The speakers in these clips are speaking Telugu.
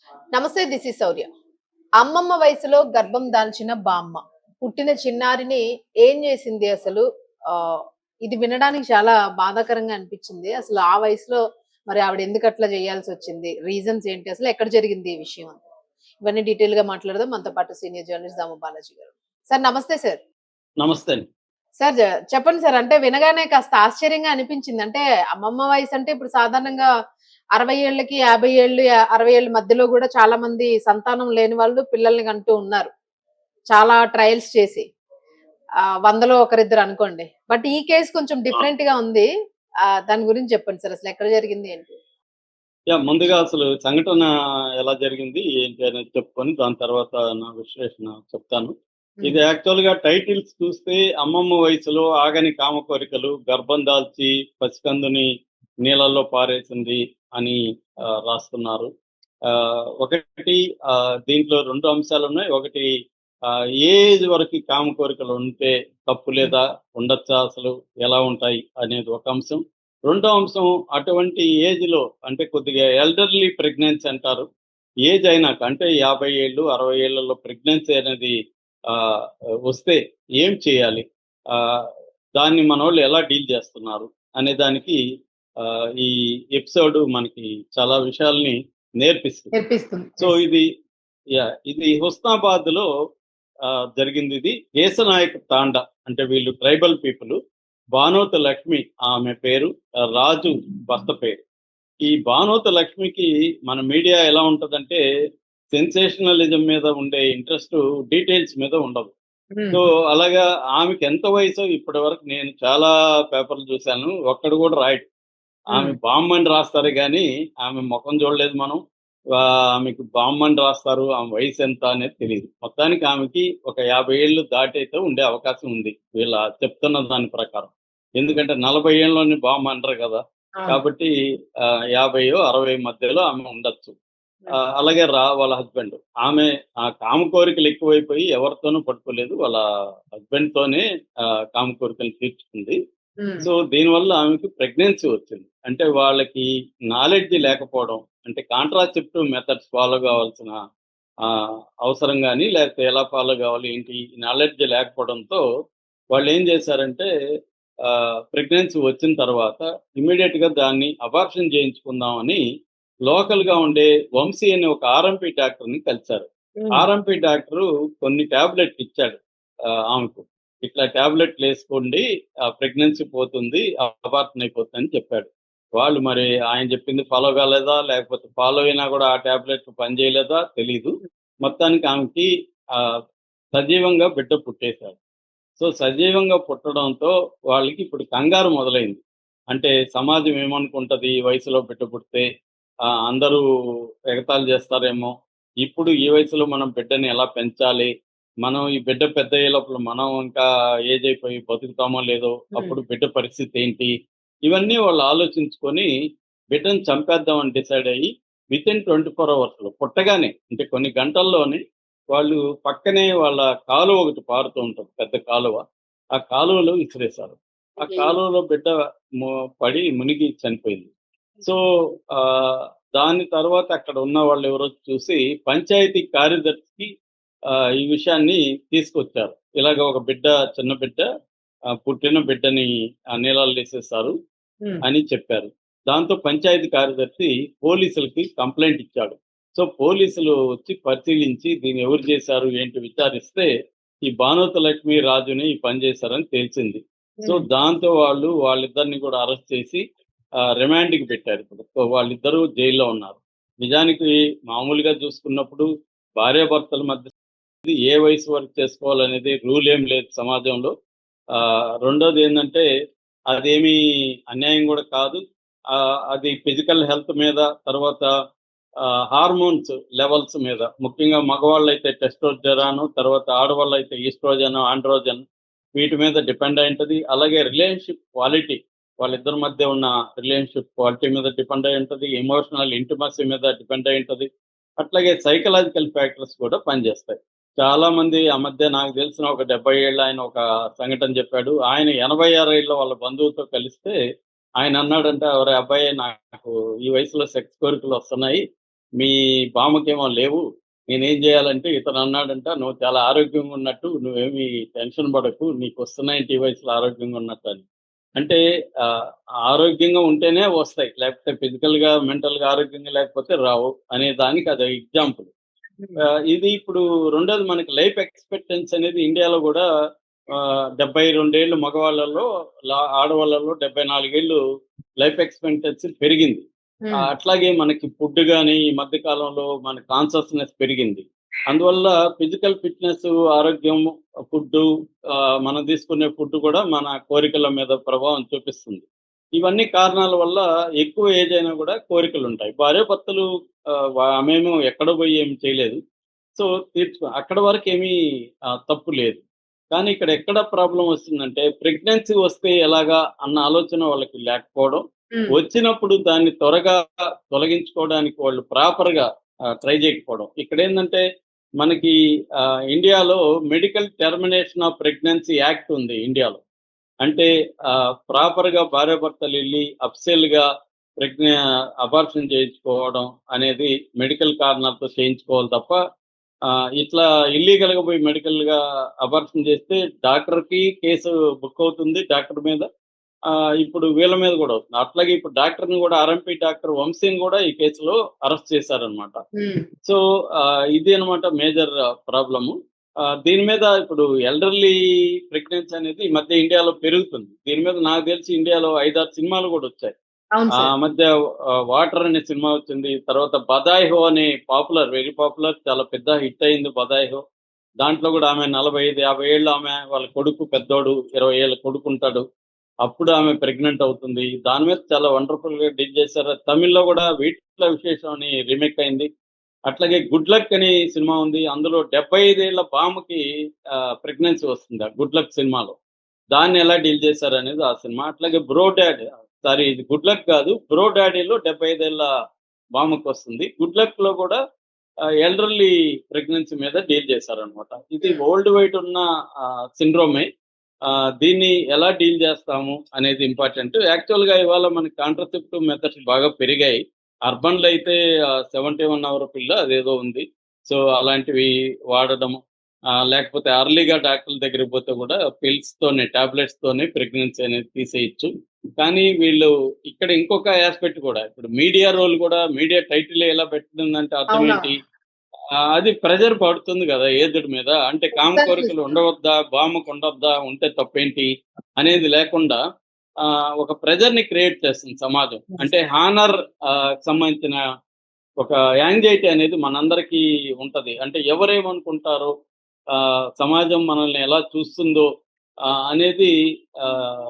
నమస్తే. దిస్ ఈజ్ శౌర్య. అమ్మమ్మ వయసులో గర్భం దాల్చిన బామ్మ. పుట్టిన చిన్నారిని ఏం జేసింది అసలు? ఆహ్, ఇది వినడానికి చాలా బాధాకరంగా అనిపిచ్చింది. అసలు ఆ వయసులో మరి ఆవిడ ఎందుకట్లా జేయాల్సొచ్చింది? రీజన్స్ ఏంటి? అసలు ఎక్కడ జరిగింది ఈ విషయం అంతా? ఇవన్నీ డీటెయిల్‌గా మాట్లాడదాం. మనతో పాటు సీనియర్ జర్నలిస్ట్ దాము బాలాజీ గారు. సార్ నమస్తే సార్. నమస్తే అండి. సార్ చెప్పండి సార్. అంటే వినగానే కాస్త ఆశ్చర్యంగా అనిపించింది. అంటే అమ్మమ్మ వయసంటే ఇప్పుడు సాధారణంగా 60 ఏళ్ళకి, 50 ఏళ్ళు, 60 ఏళ్ళ మధ్యలో గూడా చాలా మంది సంతానం లేని వాళ్ళు పిల్లల్ని కంటూ ఉన్నారు. చాలా ట్రయల్స్ చేసి. 100లో ఒకరిద్దరు అనుకోండి. బట్ ఈ కేస్ కొంచెం ఆ! డిఫరెంట్‌గా ఉంది. దాని గురించి చెప్పండి సార్. అసలు ఎక్కడ జరిగింది ఏంటి? ముందుగా అసలు సంఘటన ఎలా జరిగింది, ఏంటి అనేది చెప్పుకొని దాని తర్వాత నా విశ్లేషణ చెప్తాను. హ్మ్. ఇది యాక్చువల్‌గా టైటిల్స్ చూస్తే 'అమ్మమ్మ వయసులో ఆగని కామ కోరికలు, గర్భం దాల్చి పసికందుని నీళ్ళల్లో పారేసింది' అని రాస్తున్నారు. ఒకటి దీంట్లో 2 అంశాలున్నాయి. ఒకటి ఏ ఏజ్ వరకు కామ కోరికలు ఉంటే తప్పు హ్మ్. లేదా? ఉండొచ్చా అసలు? ఎలా ఉంటాయి? అనేది ఒక అంశం. రెండో అంశం అటువంటి ఏజ్‌లో అంటే కొద్దిగా ఎల్డర్లీ ప్రెగ్నెన్సీ అంటారు. ఏజ్ అయినాక అంటే 50 ఏళ్ళు, 60 ఏళ్లలో ప్రెగ్నెన్సీ అనేది ఆహ్, వస్తే ఏం చేయాలి? ఆహ్, దాన్ని మనోళ్ళు ఎలా డీల్ చేస్తున్నారు? అనే దానికి ఈ ఎపిసోడ్ మనకి చాలా విషయాల్ని నేర్పిస్తుంది. నేర్పిస్తుంది. So, yes. ఇది హుస్నాబాద్‌లో జరిగిందిది. ఏసనాయక్ తాండా అంటే వీళ్ళు ట్రైబల్ పీపుల్. బానోతు లక్ష్మి ఆమె పేరు. రాజు భర్త పేరు. ఈ బానోతు లక్ష్మికి మన మీడియా ఎలా ఉంటదంటే, సెన్సేషనలిజం మీద ఉండే ఇంట్రెస్టు డీటెయిల్స్ మీద ఉండదు. హ్మ్. సో, అలాగా ఆమెకెంత వయసో ఇప్పటి వరకు నేను చాలా పేపర్‌లు చూసాను. ఒక్కడు కూడా రాయడు. ఆమె హ్మ్. బామ్మని రాస్తారు గానీ, ఆమె మొఖం చూడలేదు మనం. ఆమెకు బామ్మని రాస్తారు. ఆమె వయసెంత అనేది తెలీదు. మొత్తానికి ఆమెకి ఒక 50 ఏళ్ళు దాటైతే ఉండే అవకాశం ఉంది. వీళ్ళ చెప్తున్న దాని ప్రకారం. ఎందుకంటే 40 ఏళ్ళలోని బామ్మ అనరు గదా! అవును. కాబట్టి 50 60 మధ్యలో ఆమె ఉండొచ్చు. హ్మ్. అలాగే వాళ్ళ హస్బెండ్. ఆమె కామ కోరికలు ఎక్కువైపోయి ఎవరితోనూ పడుకోలేదు. వాళ్ళ హస్బెండ్‌తోనే కామ కోరికలు తీర్చుకుంది. హ్మ్. సో, దీనివల్ల ఆమెకి ప్రెగ్నెన్సీ వచ్చింది. అంటే వాళ్ళకి నాలెడ్జ్ లేకపోవడం, అంటే కాంట్రాసెప్టివ్ మెథడ్స్ ఫాలో కావాల్సిన అవసరం గాని, లేకపోతే ఎలా ఫాలో కావాలి ఏంటి నాలెడ్జ్ లేకపోవడంతో వాళ్ళేం చేశారంటే ప్రెగ్నెన్సీ వచ్చిన తర్వాత ఇమ్మీడియేట్‌గా దాన్ని అబార్షన్ చేయించుకుందామని లోకల్‌గా ఉండే వంశీ అనే ఒక ఆర్ఎంపీ డాక్టర్‌ని కలిసారు. హ్మ్. ఆర్ఎంపీ డాక్టరు కొన్ని టాబ్లెట్లు ఇచ్చాడు ఆమెకు. ఇట్లా టాబ్లెట్‌లేసుకోండి ప్రెగ్నెన్సీ పోతుంది, అబార్షన్ అయిపోతుందని చెప్పాడు. వాళ్ళు మరి ఆయన చెప్పింది ఫాలో కాలేదా? లేకపోతే ఫాలో అయినా కూడా ఆ టాబ్లెట్లు పనిచేయలేదా తెలీదు. మొత్తానికి ఆమెకి ఆహ్, సజీవంగా బిడ్డ పుట్టేసాడు. సో, సజీవంగా పుట్టడంతో వాళ్ళకి ఇప్పుడు కంగారు మొదలైంది. అంటే సమాజం ఏమనుకుంటది ఈ వయసులో బిడ్డ పుడితే? అందరూ ఎగతాళి చేస్తారేమో! ఇప్పుడు ఈ వయసులో మనం బిడ్డని ఎలా పెంచాలి? మనం ఈ బిడ్డ పెద్దయ్యే లోపల మనం ఇంకా ఏజ్ అయిపోయి బతుకుతామో లేదో, హ్మ్. అప్పుడు బిడ్డ పరిస్థితి ఏంటి? ఇవన్నీ వాళ్ళు ఆలోచించుకొని బిడ్డని చంపేద్దామని డిసైడ్ అయ్యి వితిన్ 24 అవర్స్‌లో పుట్టగానే అంటే కొన్ని గంటల్లోనే వాళ్ళు పక్కనే వాళ్ళ కాలువ ఒకటి పారుతూ ఉంటది. పెద్ద కాలువ. ఆ కాలువలో విసిరేశారు. ఆ అయ్యయ్యో! కాలువలో బిడ్డ ము పడి మునిగి చనిపోయింది. సో, ఆహ్, దాని తర్వాత అక్కడ ఉన్న వాళ్ళెవరో చూసి పంచాయతీ కార్యదర్శికి ఈ విషయాన్ని తీసుకొచ్చారు. ఇలాగ ఒక బిడ్డ చిన్న బిడ్డ పుట్టిన బిడ్డని నీళ్ళల్లో ఎసేశారు హ్మ్. అని చెప్పారు. దాంతో పంచాయతీ కార్యదర్శి పోలీసులకి కంప్లెయింట్ ఇచ్చాడు. సో, పోలీసులు వచ్చి పరిశీలించి దీన్ని ఎవరు చేశారు ఏంటి విచారిస్తే ఈ భానుత లక్ష్మి రాజుని ఈ పని చేశారని తేల్చింది. సో, హ్మ్. దాంతో వాళ్ళిద్దరిని కూడా అరెస్ట్ చేసి రిమాండ్‌కి పెట్టారు ఇప్పుడు. సో, వాళ్ళిద్దరూ జైల్‌లో ఉన్నారు. నిజానికి మామూలుగా చూసుకున్నప్పుడు భార్యాభర్తల మధ్య ఏ వయసు వరకు చేసుకోవాలనేది రూల్ ఏం లేదు సమాజంలో. రెండోదేందంటే అదేమీ అన్యాయం గూడా కాదు. అది ఫిజికల్ హెల్త్ మీద తర్వాత హార్మోన్స్ లెవెల్స్ మీద ముఖ్యంగా మగవాళ్ళైతే టెస్టోస్టెరాన్ తర్వాత ఆడవాళ్ళైతే ఈస్ట్రోజన్, ఆండ్రోజన్ వీటి మీద డిపెండ్ అయి ఉంటది. అలాగే రిలేషన్‌షిప్ క్వాలిటీ వాళ్ళిద్దరి మధ్య ఉన్న రిలేషన్‌షిప్ క్వాలిటీ మీద డిపెండ్ అయి ఉంటది. ఎమోషనల్ ఇంటిమసీ మీద డిపెండ్ అయి ఉంటది. అట్లాగే సైకలాజికల్ ఫ్యాక్టర్స్ కూడా పనిచేస్తాయి. చాలా మంది ఆ మధ్య నాకు తెలిసిన ఒక 70 ఏళ్ల ఆయన ఒక సంఘటన చెప్పాడు. ఆయన 86 ఏళ్ల వాళ్ళ బంధువుతో కలిస్తే ఆయన అన్నాడంట, "ఒరేయ్ అబ్బాయి నాకు ఈ వయసులో సెక్స్ కోరికలు వస్తున్నాయి. మీ బామ్మకేమో లేవు. నేనేం చేయాలంటే ఇతను అన్నాడంట, "నువ్వు చాలా ఆరోగ్యంగా ఉన్నట్టు, నువ్వేమి టెన్షన్ పడకు. నీకు వస్తున్నాయేంటి ఈ వయసులో ఆరోగ్యంగా ఉన్నట్టు" అని. అంటే ఆహ్, ఆరోగ్యంగా ఉంటేనే వస్తాయి. లేకపోతే ఫిజికల్‌గా, మెంటల్‌గా ఆరోగ్యంగా లేకపోతే రావు అనే దానికి అదో ఎగ్జాంపుల్. ఇది ఇప్పుడు రెండోది మనకి లైఫ్ ఎక్స్‌పెక్టెన్సీ అనేది ఇండియాలో గూడా 72 ఏళ్ళు మగవాళ్ళలో, ఆడవాళ్ళలో 74 ఏళ్ళు లైఫ్ ఎక్స్‌పెక్టెన్సీ పెరిగింది. అట్లాగే మనకి ఫుడ్ గాని ఈ మధ్య కాలంలో మన కాన్షియస్‌నెస్ పెరిగింది. అందువల్ల ఫిజికల్ ఫిట్‌నెస్, ఆరోగ్యం, ఫుడ్డు, మనం తీసుకునే ఫుడ్ కూడా మన కోరికల మీద ప్రభావం చూపిస్తుంది. ఇవన్నీ కారణాల వల్ల ఎక్కువ ఏజ్ అయినా కూడా కోరికలుంటాయి. భార్యాభర్తలు ఆమేమో ఎక్కడో పోయి ఏమి చేయలేదు. సో, అక్కడి వరకేమీ తప్పు లేదు. కానీ ఇక్కడ ఎక్కడ ప్రాబ్లమ్ వస్తుందంటే, ప్రెగ్నెన్సీ వస్తే ఎలాగా అన్న ఆలోచన వాళ్ళకి లేకపోవడం. వచ్చినప్పుడు దాన్ని త్వరగా తొలగించుకోవడానికి వాళ్ళు ప్రాపర్‌గా ట్రై చేయకపోవడం. ఇక్కడేందంటే మనకి ఇండియాలో medical termination of pregnancy act ఉంది ఇండియాలో. అంటే ప్రాపర్‌గా భార్యాభర్తలెళ్లి అఫ్సెల్‌గా ప్రెగ్న అబార్షన్ చేయించుకోవడం అనేది మెడికల్ కారణాలతో చేయించుకోవాలి తప్ప, ఇట్లా ఇల్లీగల్‌గా పోయి మెడికల్‌గా అబార్షన్ చేస్తే డాక్టర్‌కి కేసు బుక్ అవుతుంది డాక్టర్ మీద. ఇప్పుడు వీళ్ళ మీద గూడా అవుతుంది. అట్లాగే ఇప్పుడు డాక్టర్‌ని గూడా ఆర్ఎంపీ డాక్టర్ వంశీని గూడా ఈ కేసులో అరెస్ట్ చేశారనమాట. సో, ఇది అన్నమాట మేజర్ ప్రాబ్లము. దీని మీద ఇప్పుడు ఎల్డర్లీ ప్రెగ్నెన్సీ అనేది ఈ మధ్య ఇండియాలో పెరుగుతుంది. దీని మీద నాకు తెలిసి ఇండియాలో 5, 6 సినిమాలు గూడా వచ్చాయి. అవును ఆ సార్. మధ్య 'వాటర్' అనే సినిమా వచ్చింది. తర్వాత 'బదాయి హో' అనే వెరీ పాపులర్, చాలా పెద్ద హిట్ అయింది 'బదాయి హో'. దాంట్లో గూడా ఆమె 45, 50 ఏళ్ళు ఆమె, వాళ్ళ కొడుకు పెద్దోడు, 20 ఏళ్ల కొడుకుంటాడు. అప్పుడు ఆమె ప్రెగ్నెంట్ అవుతుంది. దాని మీద చాలా వండర్‌ఫుల్‌గా డీల్ చేశారు. తమిళ్‌లో గూడా 'వీట్ల విశేషం' అని రీమేక్ అయింది. అట్లాగే 'గుడ్ లక్' అని సినిమా ఉంది. అందులో 75 ఏళ్ల బామ్మకి ప్రెగ్నెన్సీ వస్తుంది ఆ 'గుడ్ లక్' సినిమాలో. దాన్ని ఎలా డీల్ చేశారనేది ఆ సినిమా. అట్లాగే 'బ్రో డాడ్', సారీ, ఇది 'గుడ్ లక్' కాదు. 'బ్రో డాడీలో' 75 ఏళ్ల బామ్మకొస్తుంది. 'గుడ్ లక్‌లో' కూడా ఎల్డర్లీ ప్రెగ్నెన్సీ మీద డీల్ చేశారనమాట. ఇది వరల్డ్ వైడ్ ఉన్న సిండ్రోమే. దీన్ని ఎలా డీల్ చేస్తాము అనేది ఇంపార్టెంట్. యాక్చువల్‌గా ఇవాళ మనకి కాంట్రాసెప్టివ్ మెథడ్స్ బాగా పెరిగాయి. అర్బన్‌లో అయితే 71 అవర్ పిల్ అదేదో ఉంది. సో, అలాంటివి వాడడం, లేకపోతే ఎర్లీగా డాక్టర్ల దగ్గరికి పోతే కూడా పిల్స్‌తోనే, టాబ్లెట్స్‌తోనే ప్రెగ్నెన్సీ అనేది తీసేయొచ్చు. కానీ వీళ్ళు ఇక్కడ ఇంకొక యాస్పెక్ట్ కూడా, ఇప్పుడు మీడియా రోల్ కూడా, మీడియా టైటిల్ ఎలా పెట్టిందంటే అర్థం అవునవును. ఏంటి? అది ప్రెషర్ పడుతుంది గదా ఏజ్డ్ మీద. అంటే కామ ఎగ్జాక్ట్‌లీ కోరికలు సార్. ఉండవద్దా? బామ్మకు ఉండొద్దా? ఉంటే తప్పేంటి? అనేది లేకుండా ఒక ప్రెషర్‌ని క్రియేట్ చేస్తుంది సమాజం. అంటే హానర్ సంబంధించిన ఒక యాంగ్జైటీ అనేది మనందరికీ ఉంటది. అంటే ఎవరేమనుకుంటారో, సమాజం మనల్ని ఎలా చూస్తుందో అనేది,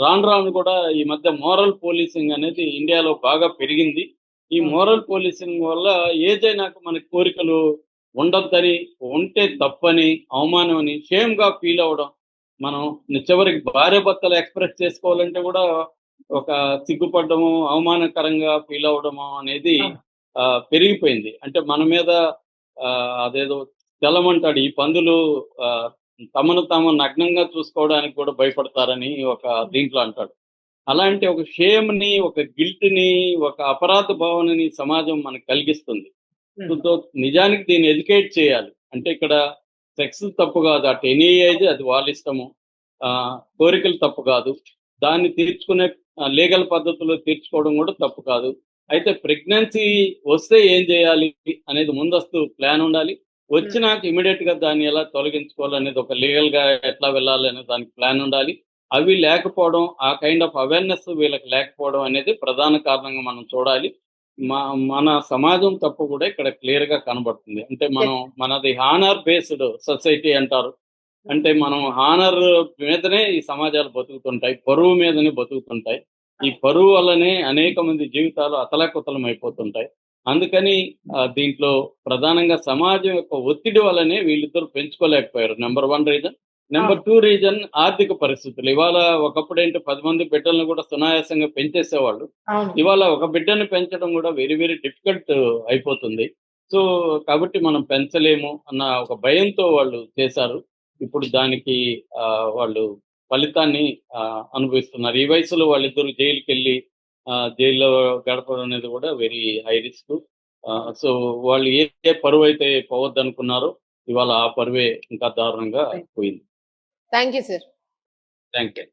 రాను రాను కూడా ఈ మధ్య మోరల్ పోలీసింగ్ అనేది ఇండియాలో బాగా పెరిగింది. ఈ అవును. మోరల్ పోలీసింగ్ వల్ల ఏజ్ అయినాక మనకి కోరికలు ఉండొద్దని, ఉంటే తప్పని, అవమానం అని, షేమ్‌గా ఫీల్ అవ్వడం. మనం చివరికి భార్యాభర్తలు ఎక్స్‌ప్రెస్ చేసుకోవాలంటే కూడా ఒక సిగ్గుపడ్డము, అవమానకరంగా ఫీల్ అవ్వడము అనేది అవును. పెరిగిపోయింది. అంటే మన మీద అదేదో తెలమంటాడు, ఈ పందులు ఆహ్, తమను తాము నగ్నంగా చూసుకోవడానికి కూడా భయపడతారని ఒక దీంట్లో అంటాడు. అలాంటి ఒక షేమ్‌ని, ఒక గిల్ట్‌ని, ఒక అపరాధ భావనని సమాజం మనకు కలిగిస్తుంది. హ్మ్. సో, నిజానికి దీన్ని ఎడ్యుకేట్ చేయాలి. అంటే ఇక్కడ సెక్స్ తప్పు కాదు. అట్ ఎనీ ఏజ్ అది వాళ్ళ ఇష్టము. కోరికలు తప్పు కాదు. దాన్ని తీర్చుకునే లీగల్ పద్ధతిలో తీర్చుకోవడం కూడా తప్పు కాదు. అయితే ప్రెగ్నెన్సీ వస్తే ఏం చేయాలి అనేది ముందస్తు ప్లాన్ ఉండాలి. హ్మ్. వచ్చినాక ఇమ్మీడియేట్‌గా దాన్ని ఎలా తొలగించుకోవాలనేది, ఒక లీగల్‌గా ఎట్లా వెళ్ళాలి అనే దానికి ప్లాన్ ఉండాలి. అవి లేకపోవడం, ఆ కైండ్ ఆఫ్ అవేర్‌నెస్ వీళ్ళకి లేకపోవడం అనేది ప్రధాన కారణంగా మనం చూడాలి. మ మన సమాజం తప్పు కూడా ఇక్కడ క్లియర్‌గా కనబడుతుంది. అంటే మనది హానర్ బేస్డ్ సొసైటీ అంటారు. అంటే మనం హానర్ మీదనే ఈ సమాజాలు బతుకుతుంటాయి. పరువు మీదనే బతుకుతుంటాయి. ఈ పరువు వల్లనే అనేక మంది జీవితాలు అతలాకుతలం అయిపోతుంటాయి. అందుకని దీంట్లో ప్రధానంగా సమాజం యొక్క ఒత్తిడి వల్లనే వీళ్ళిద్దరూ పెంచుకోలేకపోయారు. Number 1 reason. నంబర్ అవును. 2 రీజన్ ఆర్థిక పరిస్థితులు. ఇవాళ ఒకప్పుడేంటి 10 మంది బిడ్డలను కూడా సునాయాసంగా పెంచేసేవాళ్ళు. అవును. ఇవాళ ఒక బిడ్డని పెంచడం కూడా వెరీ వెరీ డిఫికల్ట్ అయిపోతుంది. సో, కాబట్టి మనం పెంచలేము అన్న ఒక భయంతో వాళ్ళు చేశారు. ఇప్పుడు దానికి వాళ్ళు ఫలితాన్ని అనుభవిస్తున్నారు. ఈ వయసులో వాళ్ళిద్దరూ జైలుకెళ్ళి జైల్లో గడపడం అనేది కూడా వెరీ హై రిస్క్. సో వాళ్ళు ఏ పరువు అయితే పోవద్దు అనుకున్నారో ఇవాళ ఆ పరువే ఇంకా దారుణంగా పోయింది. Thank you sir. Thank you.